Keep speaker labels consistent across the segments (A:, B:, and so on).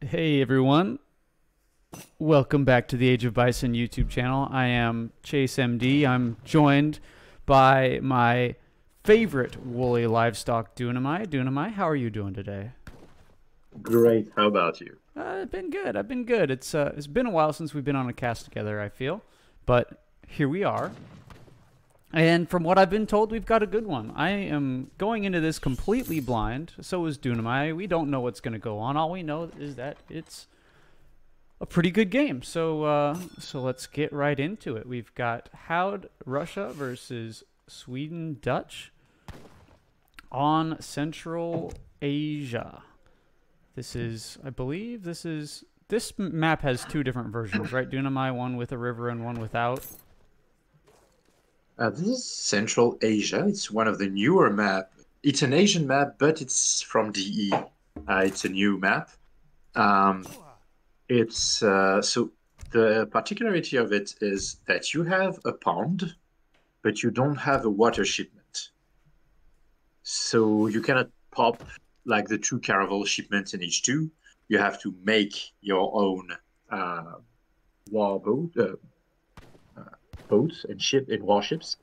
A: Hey everyone, welcome back to the Age of Bison YouTube channel. I am Chase MD. I'm joined by my favorite woolly livestock, Dunamai. Dunamai, how are you doing today?
B: Great. How about you?
A: I've been good. I've been good. It's been a while since we've been on a cast together, I feel, but here we are. And from what I've been told, we've got a good one. I am going into this completely blind. So is Dunamai. We don't know what's going to go on. All we know is that it's a pretty good game. So let's get right into it. We've got Howd Russia versus Sweden Dutch on Central Asia. I believe this map has two different versions, right? Dunamai, one with a river and one without.
B: This is Central Asia. It's one of the newer map. It's an Asian map, but it's from DE. It's a new map. So the particularity of it is that you have a pond, but you don't have a water shipment. So you cannot pop like the two caravel shipments in H2. You have to make your own war boats and warships.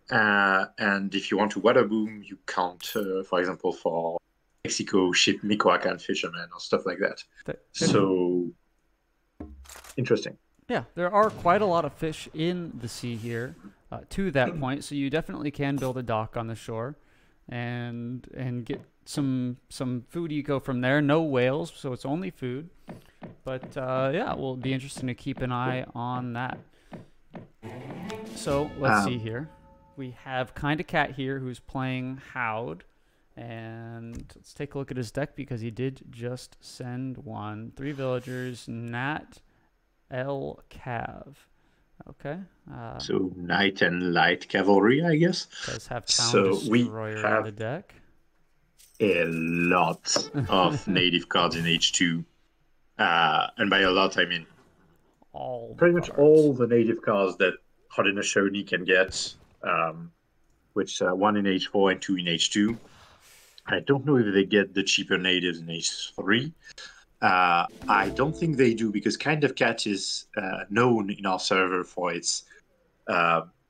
B: And if you want to water boom, you count, for example, for Mexico ship Michoacan fishermen or stuff like that. So interesting.
A: Yeah, there are quite a lot of fish in the sea here to that point, so you definitely can build a dock on the shore and get some food eco from there. No whales, so it's only food. But yeah, it will be interesting to keep an eye on that. So let's see here. We have Kinda Cat here who's playing Howd. And let's take a look at his deck because he did just send one. 3 villagers, Nat, El Cav. Okay.
B: So knight and light cavalry, I guess.
A: Does have Town Destroyer in the deck.
B: A lot of native cards in H2. And by a lot, I mean pretty much all the native cards that Haudenosaunee can get, which one in H4 and two in H2. I don't know if they get the cheaper natives in H3. I don't think they do because Kind of Cat is known in our server for its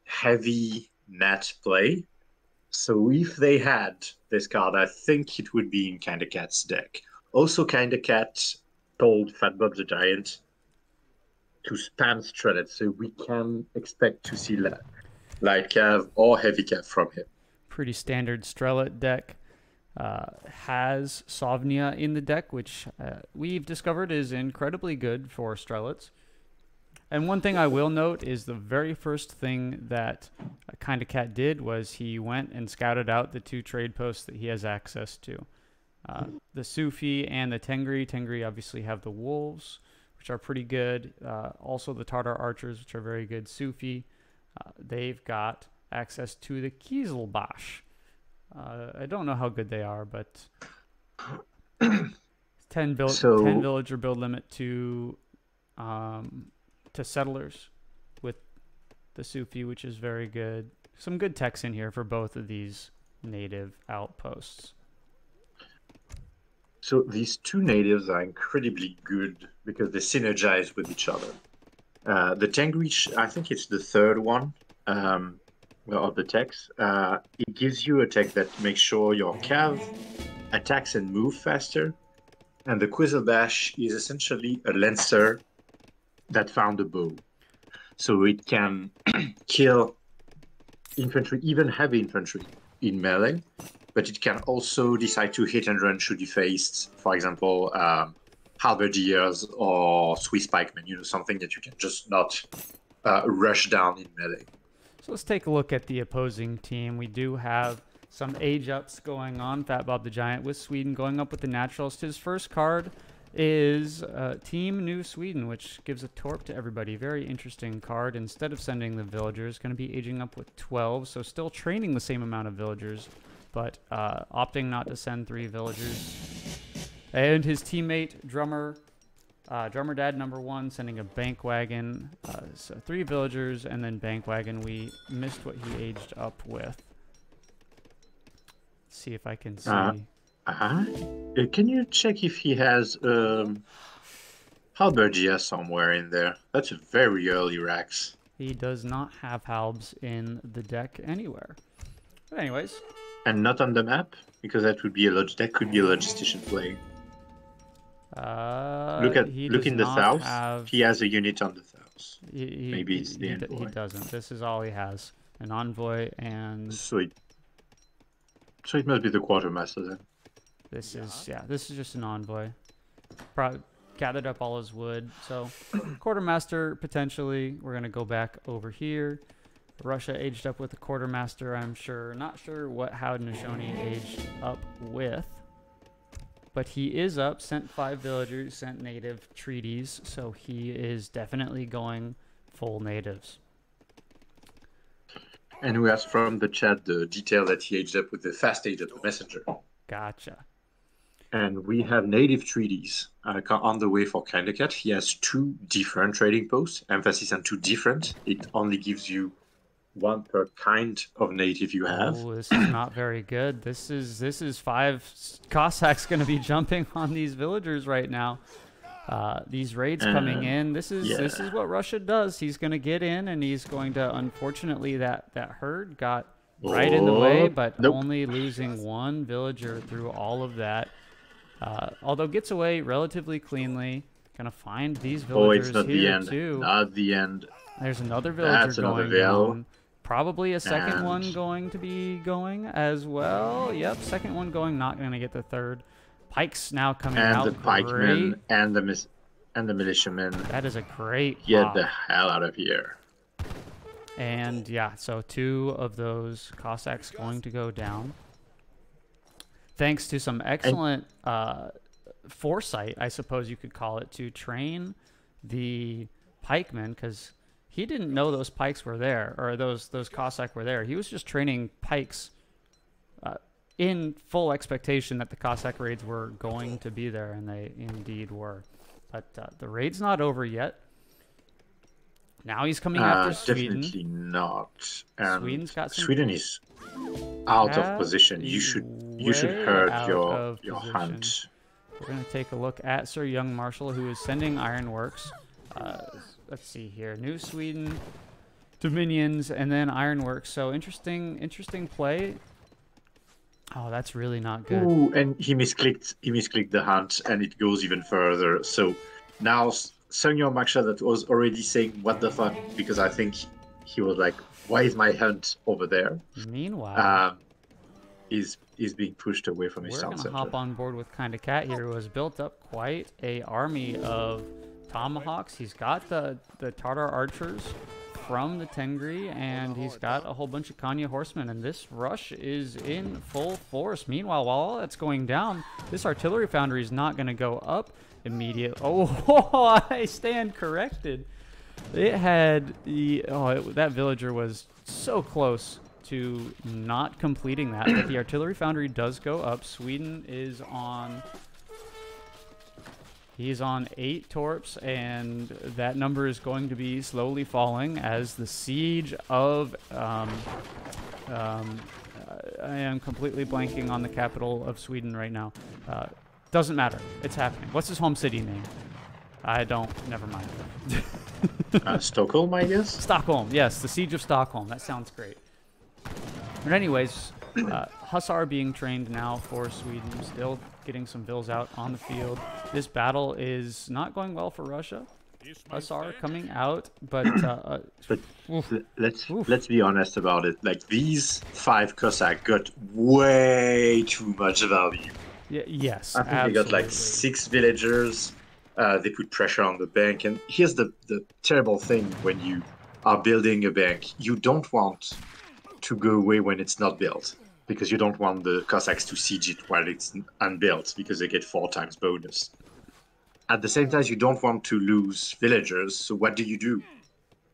B: heavy nat play. So if they had this card, I think it would be in Kind of Cat's deck. Also, Kind of Cat told Fat Bob the Giant to spam Strellet, so we can expect to see light cav or heavy cav from him.
A: Pretty standard Strellet deck. Has Sovnia in the deck, which we've discovered is incredibly good for Strelets. And one thing I will note is the very first thing that Kinda Cat did was he went and scouted out the 2 trade posts that he has access to. The Sufi and the Tengri. Tengri obviously have the wolves, which are pretty good. Also the Tartar archers, which are very good. Sufi, they've got access to the Kieselbash. I don't know how good they are, but 10 villager build limit to settlers with the Sufi, which is very good. Some good techs in here for both of these native outposts.
B: So these 2 natives are incredibly good because they synergize with each other. The Tengri, I think it's the 3rd one. Of the techs, it gives you a tech that makes sure your cav attacks and move faster, and the Quizzlebash is essentially a lancer that found a bow, so it can kill infantry, even heavy infantry, in melee, but it can also decide to hit and run should you face, for example, halberdiers or Swiss pikemen, something that you can just not rush down in melee.
A: So let's take a look at the opposing team. We do have some age ups going on. Fat Bob the Giant with Sweden going up with the naturalist. His first card is Team New Sweden, which gives a torp to everybody. Very interesting card. Instead of sending the villagers, going to be aging up with 12, so still training the same amount of villagers, but opting not to send 3 villagers. And his teammate, Drummer Dad #1 sending a bank wagon, so 3 villagers and then bank wagon. We missed what he aged up with. Let's see if I can see
B: Uh-huh. Can you check if he has Halbergia somewhere in there? That's a very early Rax.
A: He does not have Halbs in the deck anywhere. But anyways.
B: And not on the map? Because that would be that could be a logistician play.
A: He
B: Look
A: does
B: in the
A: not
B: south.
A: have...
B: He has a unit on the south. Maybe it's the
A: he
B: envoy.
A: doesn't. This is all he has. An envoy and...
B: So it must be the quartermaster then.
A: This is just an envoy. Gathered up all his wood. So quartermaster potentially. We're gonna go back over here. Russia aged up with the quartermaster, I'm sure. Not sure what Haudenosaunee aged up with. But he is up, sent 5 villagers, sent native treaties, so he is definitely going full natives.
B: And we asked from the chat the detail that he aged up with the fast age of the messenger.
A: Gotcha.
B: And we have native treaties on the way for Kindercat. He has 2 different trading posts, emphasis on 2 different. It only gives you 1 per kind of native you have.
A: Oh, this is not very good. This is 5 Cossacks going to be jumping on these villagers right now. These raids coming in. This is what Russia does. He's going to get in, and he's going to, unfortunately, that herd got right in the way, but only losing 1 villager through all of that. Although gets away relatively cleanly. Gonna find these villagers
B: it's not
A: here
B: the end.
A: too.
B: Not the end.
A: There's another villager going down. Probably a second one going to be going as well. Yep, second one going, not going to get the third. Pikes now coming out.
B: And the pikemen and the militiamen.
A: That is a great
B: Get
A: pop.
B: the hell out of here.
A: And yeah, so 2 of those Cossacks going to go down. Thanks to some excellent foresight, I suppose you could call it, to train the pikemen, because he didn't know those pikes were there, or those Cossack were there. He was just training pikes in full expectation that the Cossack raids were going to be there, and they indeed were. But the raid's not over yet. Now he's coming after Sweden.
B: Definitely not. And
A: Sweden's got some...
B: Sweden is out of position. You should hurt your hunt.
A: We're going to take a look at Sir Young Marshal, who is sending ironworks. Let's see here. New Sweden, Dominions, and then ironworks. So interesting play. Oh, that's really not good.
B: Ooh, and he misclicked the hunt, and it goes even further. So now Sir Young Marshal, that was already saying what the fuck, because I think he was like, why is my hunt over there?
A: Meanwhile,
B: is being pushed away from his town center.
A: We're gonna hop on board with Kinda Cat here, who has built up quite a army of tomahawks. He's got the Tartar archers from the Tengri, and he's got a whole bunch of Kanya horsemen, and this rush is in full force. Meanwhile, while all that's going down, this artillery foundry is not going to go up immediately. Oh, I stand corrected. It had that villager was so close to not completing that, but the artillery foundry does go up. Sweden is on... He's on 8 torps, and that number is going to be slowly falling as the siege of... I am completely blanking on the capital of Sweden right now. Doesn't matter. It's happening. What's his home city name? I don't... Never mind.
B: Stockholm, I guess?
A: Stockholm, yes. The siege of Stockholm. That sounds great. But anyways, Hussar being trained now for Sweden, still getting some vills out on the field. This battle is not going well for Russia. Hussar coming out, but
B: let's be honest about it. Like, these 5 Cossack got way too much value.
A: Yes,
B: I think they got like 6 villagers. They put pressure on the bank, and here's the terrible thing when you are building a bank. You don't want to go away when it's not built, because you don't want the Cossacks to siege it while it's unbuilt, because they get 4 times bonus. At the same time, you don't want to lose villagers, so what do?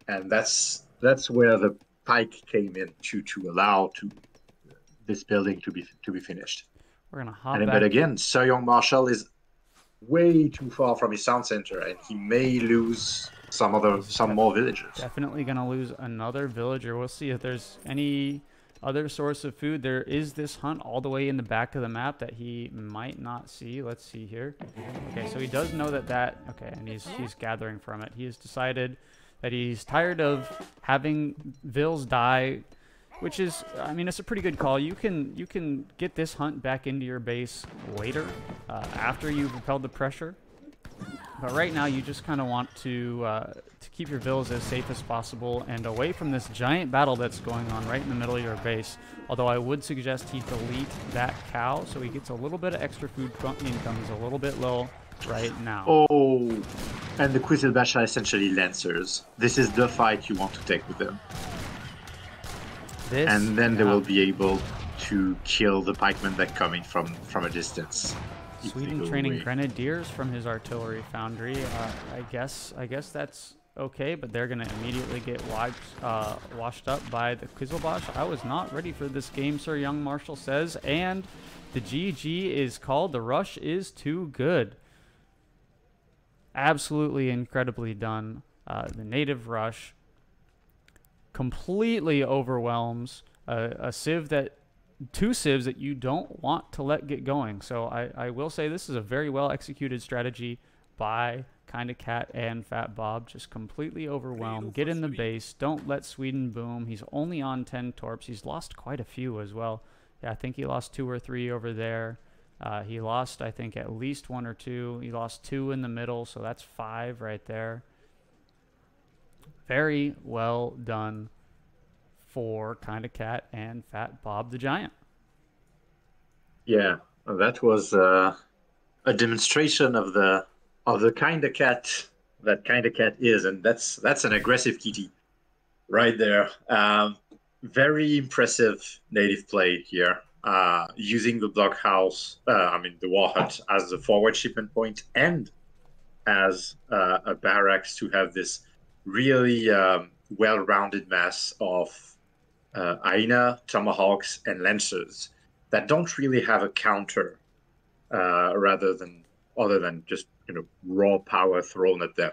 B: And that's where the pike came in to allow this building to be finished.
A: We're gonna hop
B: back. But again, Sir Young Marshal is way too far from his town center, and he may lose some more villagers.
A: Definitely gonna lose another villager. We'll see if there's any other source of food. There is this hunt all the way in the back of the map that he might not see. Let's see here. Okay, so he does know that. Okay, and he's gathering from it. He has decided that he's tired of having Vils die, which is, I mean, it's a pretty good call. You can get this hunt back into your base later, after you've repelled the pressure. But right now, you just kind of want to keep your Vils as safe as possible and away from this giant battle that's going on right in the middle of your base. Although I would suggest he delete that cow so he gets a little bit of extra food income. He's a little bit low right now.
B: Oh, and the Quizzlebash are essentially Lancers. This is the fight you want to take with them. And then they will be able to kill the pikemen that coming from a distance.
A: Sweden training grenadiers from his artillery foundry. I guess that's okay, but they're gonna immediately get washed up by the Quizzlebash. I was not ready for this game, Sir Young Marshall says, and the GG is called. The rush is too good. Absolutely incredibly done. The native rush completely overwhelms two civs that you don't want to let get going. So I will say this is a very well executed strategy by Kinda Cat and Fat Bob. Just completely overwhelmed. Get in the base. Don't let Sweden boom. He's only on 10 torps. He's lost quite a few as well. Yeah, I think he lost 2 or 3 over there. He lost, I think, at least 1 or 2. He lost 2 in the middle, so that's 5 right there. Very well done for Kinda Cat and Fat Bob the Giant.
B: Yeah, that was a demonstration of the Kinda Cat that Kinda Cat is, and that's an aggressive kitty right there. Very impressive native play here, using the blockhouse, the war hut as a forward shipment point and as a barracks to have this really well-rounded mass of Aina, Tomahawks, and Lancers that don't really have a counter other than just raw power thrown at them.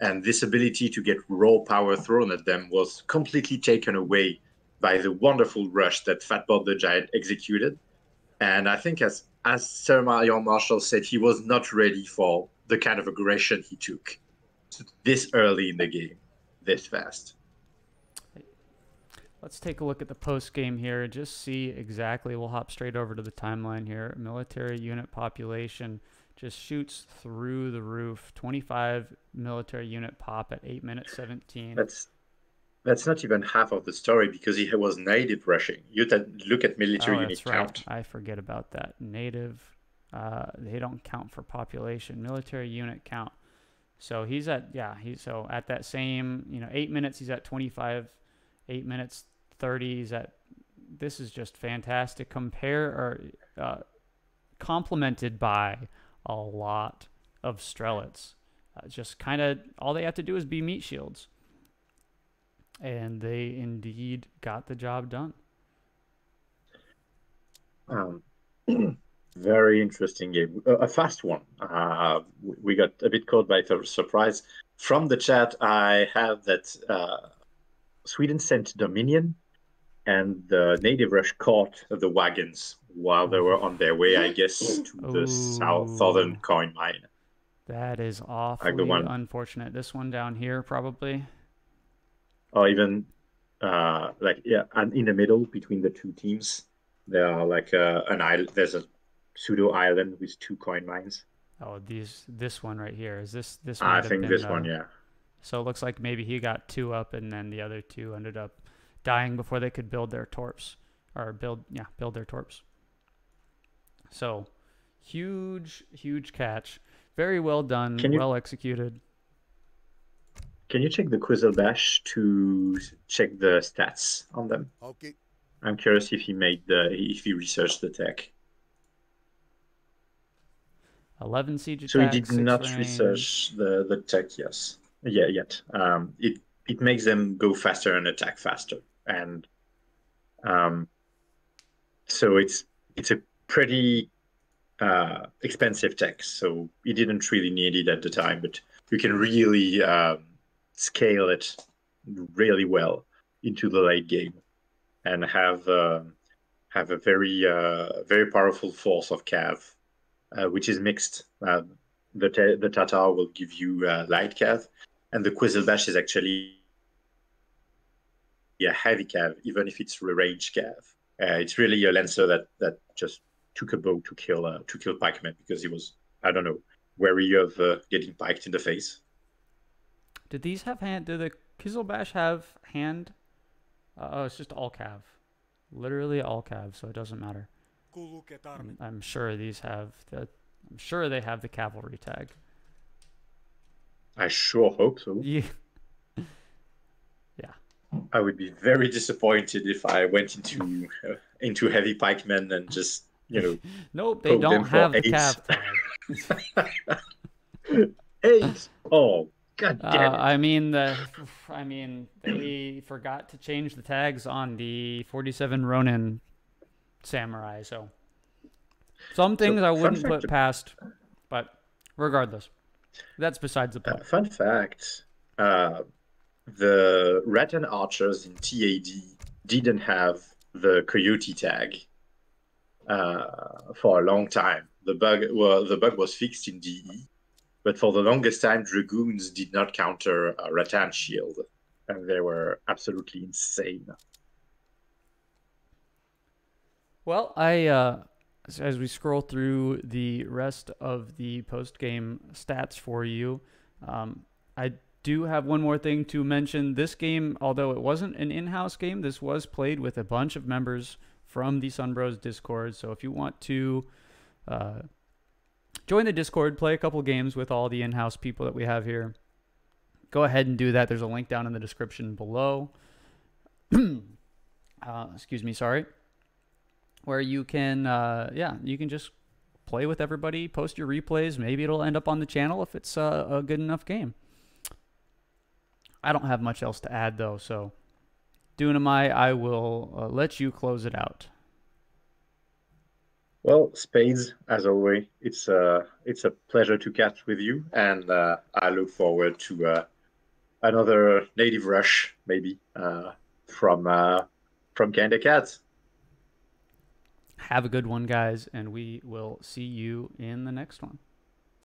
B: And this ability to get raw power thrown at them was completely taken away by the wonderful rush that Fat Bob the Giant executed. And I think as Sir Marion Marshall said, he was not ready for the kind of aggression he took this early in the game, this fast.
A: Let's take a look at the post game here. Just see exactly. We'll hop straight over to the timeline here. Military unit population just shoots through the roof. 25 military unit pop at 8 minutes 17.
B: That's not even half of the story because he was native rushing. You look at military unit count.
A: I forget about that. Native, they don't count for population. Military unit count. So he's at at that same 8 minutes. He's at 25. 8 minutes 30. He's at. This is just fantastic. Complemented by a lot of Strelets. Just kind of all they have to do is be meat shields. And they indeed got the job done.
B: Very interesting game. A fast one. We got a bit caught by surprise. From the chat, I have that Sweden sent Dominion, and the native rush caught the wagons while they were on their way, I guess, to the southern coin mine.
A: That is awfully unfortunate. This one down here, probably.
B: Or even, and in the middle between the two teams, there are an island. There's a pseudo island with 2 coin mines.
A: Oh, this one right here. Is this?
B: I think this one, yeah.
A: So it looks like maybe he got 2 up, and then the other 2 ended up dying before they could build their torps, or build their torps. So huge catch, very well done, well executed.
B: Can you check the Quizzlebash to check the stats on them?
C: Okay.
B: I'm curious if he researched the tech.
A: 11 siege attacks.
B: So he did not
A: range.
B: research the tech, yes. Yeah, yet. It makes them go faster and attack faster. And so it's a pretty expensive tech, so he didn't really need it at the time, but you can really scale it really well into the late game. and have a very powerful force of cav, which is mixed. The Tatar will give you light cav, and the Quizzlebash is actually a heavy cav, even if it's range cav. It's really a lancer that just took a bow to kill pikemen because he was, I don't know, wary of getting piked in the face.
A: Did these have hand? Did the Kizelbash have hand? Oh, it's just all cav. Literally all cav, so it doesn't matter. I'm sure these have the. I'm sure they have the cavalry tag.
B: I sure hope so.
A: Yeah. Yeah.
B: I would be very disappointed if I went into heavy pikemen and just
A: Nope, they
B: poke them
A: don't
B: for
A: have the
B: eight.
A: cav tag.
B: 8. Oh, god damn it!
A: I mean, they forgot to change the tags on the 47 Ronin samurai, so some things
B: So,
A: I
B: fun
A: wouldn't
B: fact.
A: put past, but regardless, that's besides the point.
B: Fun fact. Uh, the Rattan archers in TAD didn't have the coyote tag for a long time. The bug was fixed in DE, but for the longest time, dragoons did not counter a Rattan shield, and they were absolutely insane.
A: Well, as we scroll through the rest of the post game stats for you, I do have one more thing to mention. This game, although it wasn't an in-house game, this was played with a bunch of members from the Sunbros Discord. So if you want to join the Discord, play a couple games with all the in-house people that we have here, go ahead and do that. There's a link down in the description below. Excuse me, sorry. Where you can, you can just play with everybody, post your replays. Maybe it'll end up on the channel if it's a good enough game. I don't have much else to add, though, so Dunamai, I will let you close it out.
B: Well, Spades, as always, it's a pleasure to catch with you, and I look forward to another native rush, maybe from Kinda Cats.
A: Have a good one, guys, and we will see you in the next one.